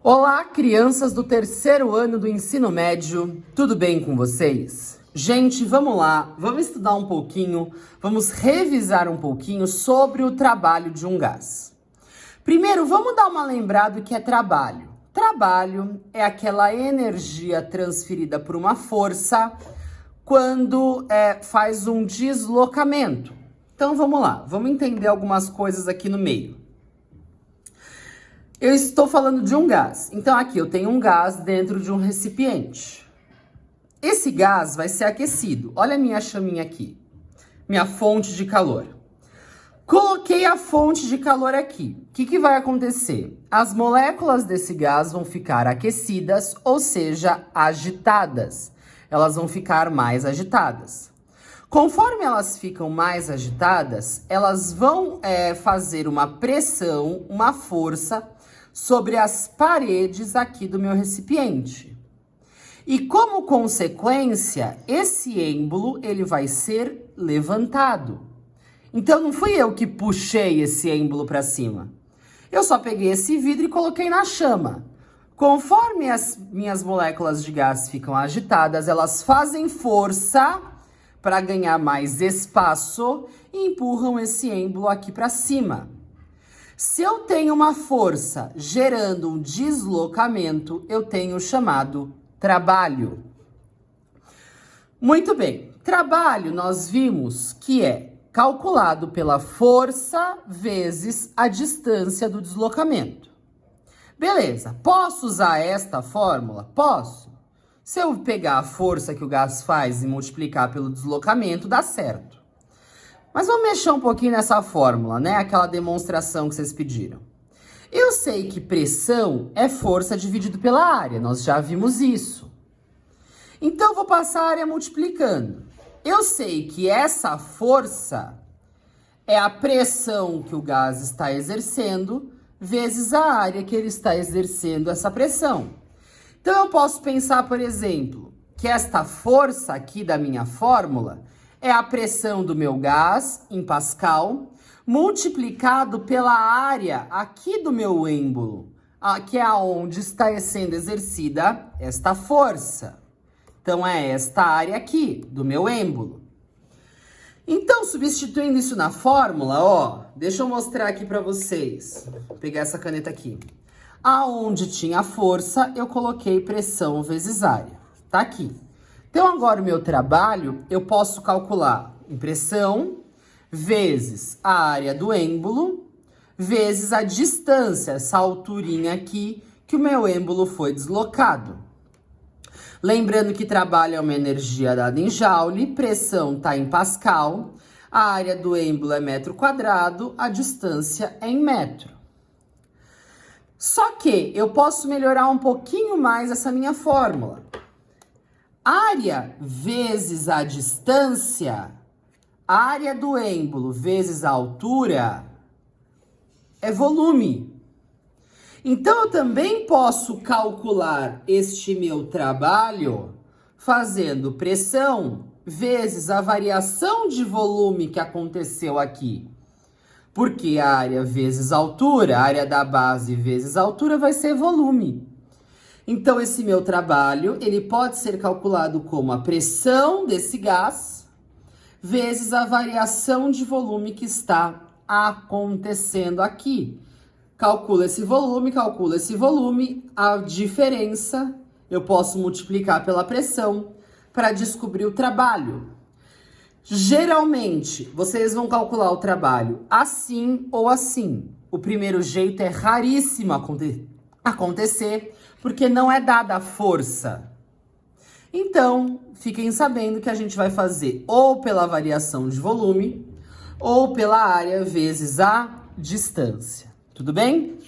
Olá, crianças do terceiro ano do ensino médio, tudo bem com vocês? Gente, vamos lá, vamos estudar um pouquinho, vamos revisar um pouquinho sobre o trabalho de um gás. Primeiro, vamos dar uma lembrada do que é trabalho. Trabalho é aquela energia transferida por uma força quando faz um deslocamento. Então vamos lá, vamos entender algumas coisas aqui no meio. Eu estou falando de um gás. Então aqui eu tenho um gás dentro de um recipiente. Esse gás vai ser aquecido. Olha a minha chaminha aqui. Minha fonte de calor. Coloquei a fonte de calor aqui. O que vai acontecer? As moléculas desse gás vão ficar aquecidas, ou seja, agitadas. Elas vão ficar mais agitadas. Conforme elas ficam mais agitadas, elas vão fazer uma pressão, uma força sobre as paredes aqui do meu recipiente. E como consequência, esse êmbolo ele vai ser levantado. Então não fui eu que puxei esse êmbolo para cima. Eu só peguei esse vidro e coloquei na chama. Conforme as minhas moléculas de gás ficam agitadas, elas fazem força para ganhar mais espaço e empurram esse êmbolo aqui para cima. Se eu tenho uma força gerando um deslocamento, eu tenho o chamado trabalho. Muito bem, trabalho nós vimos que é calculado pela força vezes a distância do deslocamento. Beleza, posso usar esta fórmula? Posso. Se eu pegar a força que o gás faz e multiplicar pelo deslocamento, dá certo. Mas vamos mexer um pouquinho nessa fórmula, né? Aquela demonstração que vocês pediram. Eu sei que pressão é força dividido pela área, nós já vimos isso. Então, eu vou passar a área multiplicando. Eu sei que essa força é a pressão que o gás está exercendo vezes a área que ele está exercendo essa pressão. Então, eu posso pensar, por exemplo, que esta força aqui da minha fórmula é a pressão do meu gás, em Pascal, multiplicado pela área aqui do meu êmbolo, que é onde está sendo exercida esta força. Então, é esta área aqui, do meu êmbolo. Então, substituindo isso na fórmula, ó, deixa eu mostrar aqui para vocês. Vou pegar essa caneta aqui. Aonde tinha força, eu coloquei pressão vezes área. Tá aqui. Então, agora o meu trabalho, eu posso calcular pressão vezes a área do êmbolo, vezes a distância, essa alturinha aqui, que o meu êmbolo foi deslocado. Lembrando que trabalho é uma energia dada em joule, pressão está em Pascal, a área do êmbolo é metro quadrado, a distância é em metro. Só que eu posso melhorar um pouquinho mais essa minha fórmula. Área vezes a distância, área do êmbolo vezes a altura, é volume. Então, eu também posso calcular este meu trabalho fazendo pressão vezes a variação de volume que aconteceu aqui. Porque a área vezes a altura, a área da base vezes a altura vai ser volume. Então, esse meu trabalho, ele pode ser calculado como a pressão desse gás vezes a variação de volume que está acontecendo aqui. Calcula esse volume, a diferença eu posso multiplicar pela pressão para descobrir o trabalho. Geralmente, vocês vão calcular o trabalho assim ou assim. O primeiro jeito é raríssimo acontecer, porque não é dada a força. Então, fiquem sabendo que a gente vai fazer ou pela variação de volume, ou pela área vezes a distância. Tudo bem?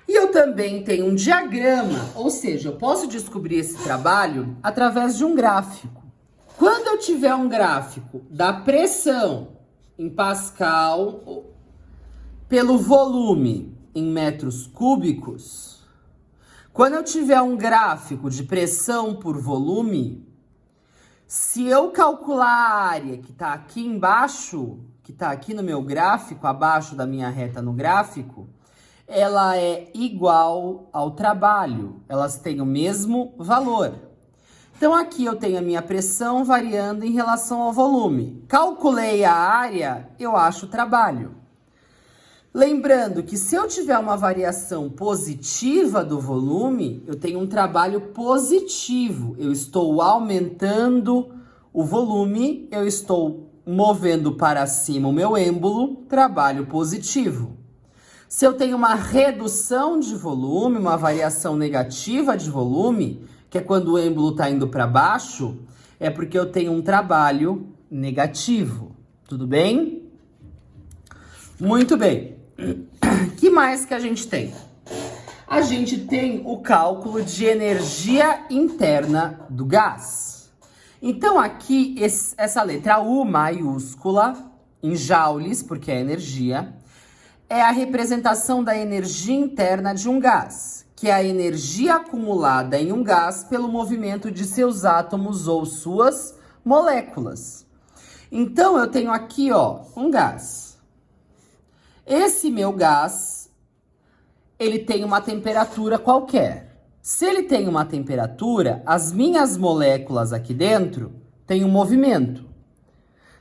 E eu também tenho um diagrama, ou seja, eu posso descobrir esse trabalho através de um gráfico. Quando eu tiver um gráfico da pressão em Pascal pelo volume em metros cúbicos, quando eu tiver um gráfico de pressão por volume, se eu calcular a área que está aqui embaixo, que está aqui no meu gráfico, abaixo da minha reta no gráfico, ela é igual ao trabalho, elas têm o mesmo valor. Então aqui eu tenho a minha pressão variando em relação ao volume. Calculei a área, eu acho o trabalho. Lembrando que se eu tiver uma variação positiva do volume, eu tenho um trabalho positivo. Eu estou aumentando o volume, eu estou movendo para cima o meu êmbolo, trabalho positivo. Se eu tenho uma redução de volume, uma variação negativa de volume, que é quando o êmbolo está indo para baixo, é porque eu tenho um trabalho negativo. Tudo bem? Muito bem. Que mais que a gente tem? A gente tem o cálculo de energia interna do gás. Então aqui, essa letra U maiúscula, em joules, porque é energia, é a representação da energia interna de um gás, que é a energia acumulada em um gás pelo movimento de seus átomos ou suas moléculas. Então eu tenho aqui, ó, um gás. Esse meu gás, ele tem uma temperatura qualquer. Se ele tem uma temperatura, as minhas moléculas aqui dentro têm um movimento.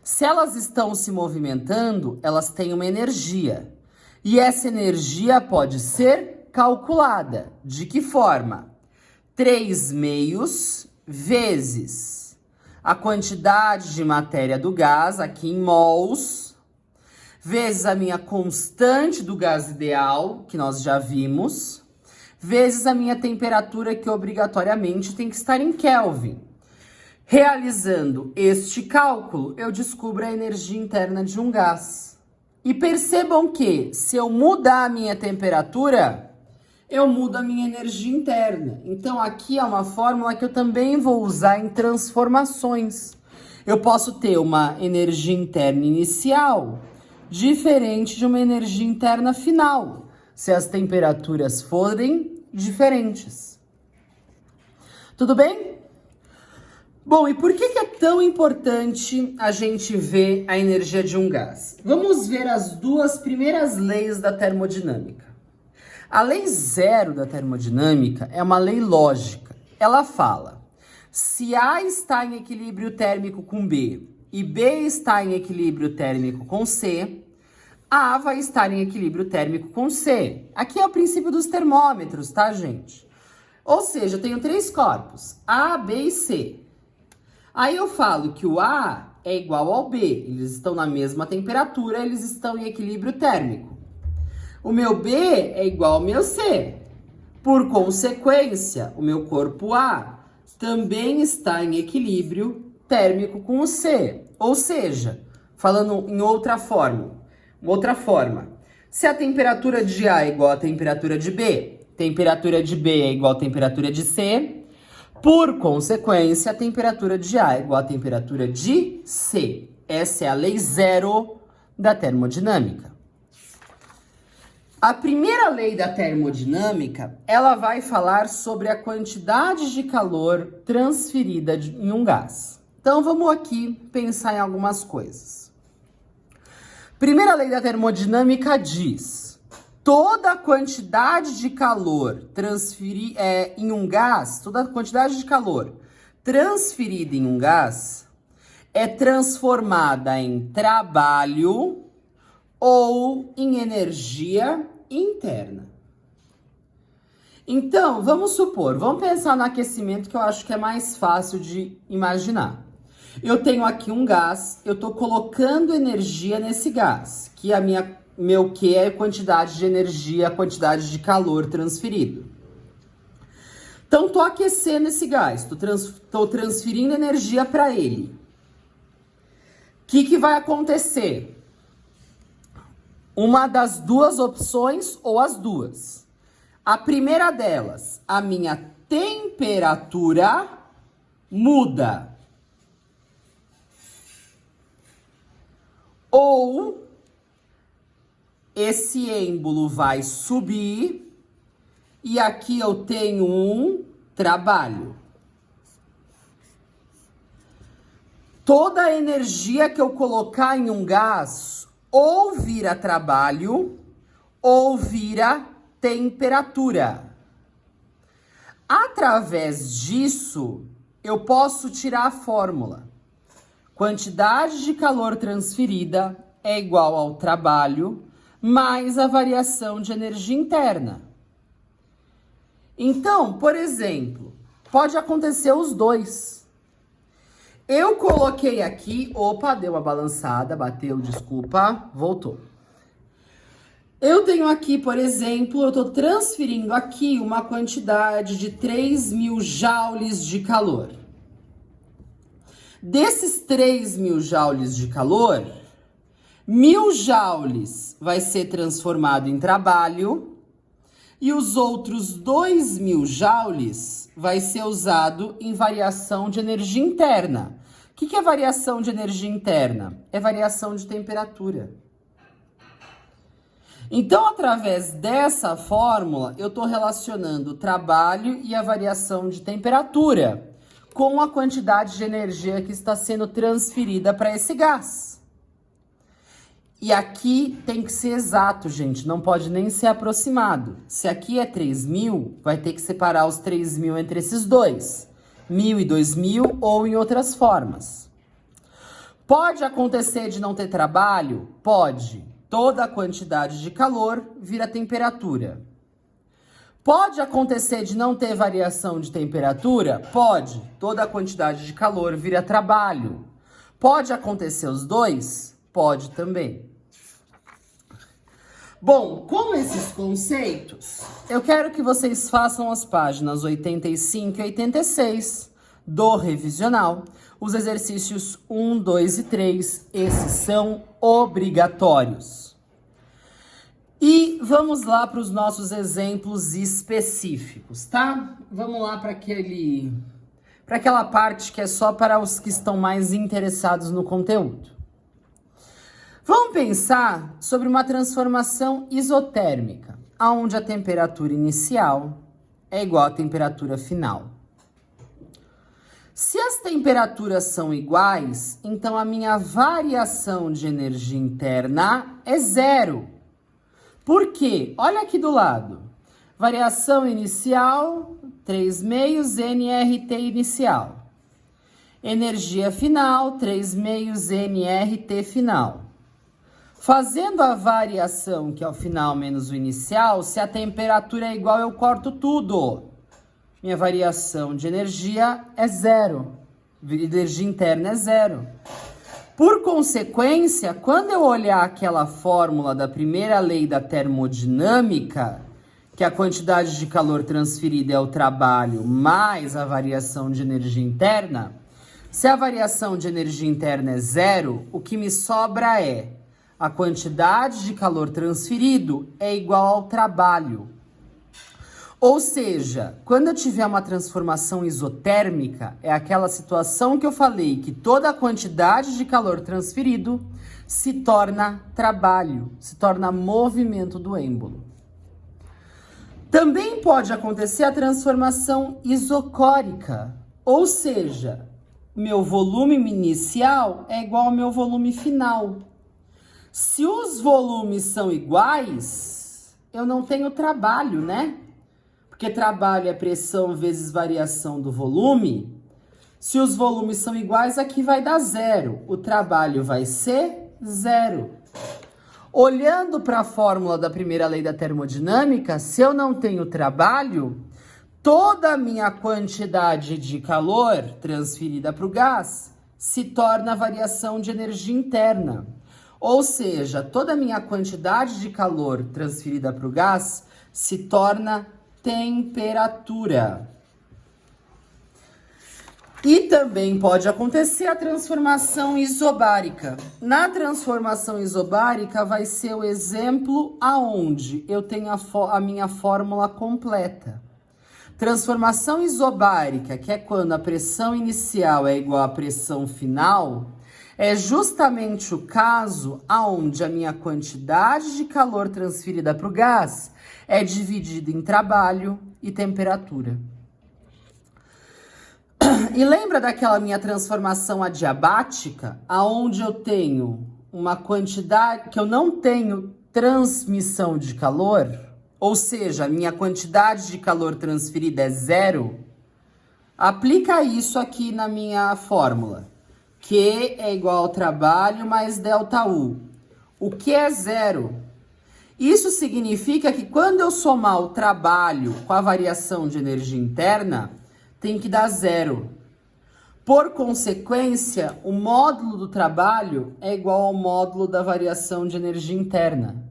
Se elas estão se movimentando, elas têm uma energia. E essa energia pode ser calculada. De que forma? 3 meios vezes a quantidade de matéria do gás, aqui em mols, vezes a minha constante do gás ideal, que nós já vimos, vezes a minha temperatura, que obrigatoriamente tem que estar em Kelvin. Realizando este cálculo, eu descubro a energia interna de um gás. E percebam que, se eu mudar a minha temperatura, eu mudo a minha energia interna. Então, aqui é uma fórmula que eu também vou usar em transformações. Eu posso ter uma energia interna inicial diferente de uma energia interna final, se as temperaturas forem diferentes. Tudo bem? Bom, e por que é tão importante a gente ver a energia de um gás? Vamos ver as duas primeiras leis da termodinâmica. A lei zero da termodinâmica é uma lei lógica. Ela fala: se A está em equilíbrio térmico com B e B está em equilíbrio térmico com C, A vai estar em equilíbrio térmico com C. Aqui é o princípio dos termômetros, tá, gente? Ou seja, eu tenho 3 corpos, A, B e C. Aí eu falo que o A é igual ao B, eles estão na mesma temperatura, eles estão em equilíbrio térmico. O meu B é igual ao meu C. Por consequência, o meu corpo A também está em equilíbrio térmico com o C. Ou seja, falando em outra forma, se a temperatura de A é igual à temperatura de B, temperatura de B é igual à temperatura de C, por consequência, a temperatura de A é igual à temperatura de C. Essa é a lei zero da termodinâmica. A primeira lei da termodinâmica, ela vai falar sobre a quantidade de calor transferida em um gás. Então, vamos aqui pensar em algumas coisas. Primeira lei da termodinâmica diz: toda a quantidade de calor em um gás, toda a quantidade de calor transferida em um gás é transformada em trabalho ou em energia interna. Então, vamos pensar no aquecimento, que eu acho que é mais fácil de imaginar. Eu tenho aqui um gás, eu estou colocando energia nesse gás, que meu Q é a quantidade de energia, a quantidade de calor transferido. Então, estou aquecendo esse gás, estou transferindo energia para ele. O que vai acontecer? Uma das duas opções ou as duas. A primeira delas, a minha temperatura muda. Ou esse êmbolo vai subir e aqui eu tenho um trabalho. Toda a energia que eu colocar em um gás ou vira trabalho ou vira temperatura. Através disso, eu posso tirar a fórmula. Quantidade de calor transferida é igual ao trabalho mais a variação de energia interna. Então, por exemplo, pode acontecer os dois. Eu coloquei aqui, opa, deu uma balançada, bateu, desculpa, voltou. Eu tenho aqui, por exemplo, eu estou transferindo aqui uma quantidade de 3.000 joules de calor. Desses 3.000 joules de calor, 1.000 joules vai ser transformado em trabalho e os outros 2.000 joules vai ser usado em variação de energia interna. O que é variação de energia interna? É variação de temperatura. Então, através dessa fórmula, eu estou relacionando o trabalho e a variação de temperatura com a quantidade de energia que está sendo transferida para esse gás. E aqui tem que ser exato, gente, não pode nem ser aproximado. Se aqui é 3.000, vai ter que separar os 3.000 entre esses dois. 1.000 e 2.000 ou em outras formas. Pode acontecer de não ter trabalho? Pode. Toda a quantidade de calor vira temperatura. Pode acontecer de não ter variação de temperatura? Pode. Toda a quantidade de calor vira trabalho. Pode acontecer os dois? Pode também. Bom, com esses conceitos, eu quero que vocês façam as páginas 85 e 86 do revisional. Os exercícios 1, 2 e 3, esses são obrigatórios. E vamos lá para os nossos exemplos específicos, tá? Vamos lá para aquela parte que é só para os que estão mais interessados no conteúdo. Vamos pensar sobre uma transformação isotérmica, onde a temperatura inicial é igual à temperatura final. Se as temperaturas são iguais, então a minha variação de energia interna é zero. Por quê? Olha aqui do lado. Variação inicial, 3 meios nRT inicial. Energia final, 3 meios nRT final. Fazendo a variação, que é o final menos o inicial, se a temperatura é igual, eu corto tudo. Minha variação de energia é zero. Energia interna é zero. Por consequência, quando eu olhar aquela fórmula da primeira lei da termodinâmica, que a quantidade de calor transferida é o trabalho mais a variação de energia interna, se a variação de energia interna é zero, o que me sobra é a quantidade de calor transferido é igual ao trabalho. Ou seja, quando eu tiver uma transformação isotérmica, é aquela situação que eu falei que toda a quantidade de calor transferido se torna trabalho, se torna movimento do êmbolo. Também pode acontecer a transformação isocórica, ou seja, meu volume inicial é igual ao meu volume final. Se os volumes são iguais, eu não tenho trabalho, né? Porque trabalho é pressão vezes variação do volume. Se os volumes são iguais, aqui vai dar zero. O trabalho vai ser zero. Olhando para a fórmula da primeira lei da termodinâmica, se eu não tenho trabalho, toda a minha quantidade de calor transferida para o gás se torna variação de energia interna. Ou seja, toda a minha quantidade de calor transferida para o gás se torna temperatura. E também pode acontecer a transformação isobárica. Na transformação isobárica vai ser o exemplo aonde eu tenho a minha fórmula completa. Transformação isobárica, que é quando a pressão inicial é igual à pressão final, é justamente o caso aonde a minha quantidade de calor transferida para o gás é dividida em trabalho e temperatura. E lembra daquela minha transformação adiabática, aonde eu tenho uma quantidade, que eu não tenho transmissão de calor, ou seja, minha quantidade de calor transferida é zero, aplica isso aqui na minha fórmula. Q é igual ao trabalho mais ΔU. O Q é zero. Isso significa que quando eu somar o trabalho com a variação de energia interna, tem que dar zero. Por consequência, o módulo do trabalho é igual ao módulo da variação de energia interna.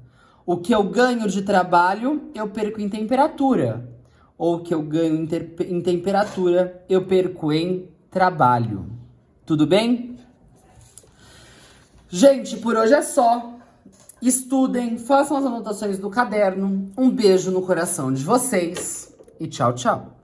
O que eu ganho de trabalho, eu perco em temperatura. Ou o que eu ganho em temperatura, eu perco em trabalho. Tudo bem? Gente, por hoje é só. Estudem, façam as anotações do caderno. Um beijo no coração de vocês e tchau, tchau.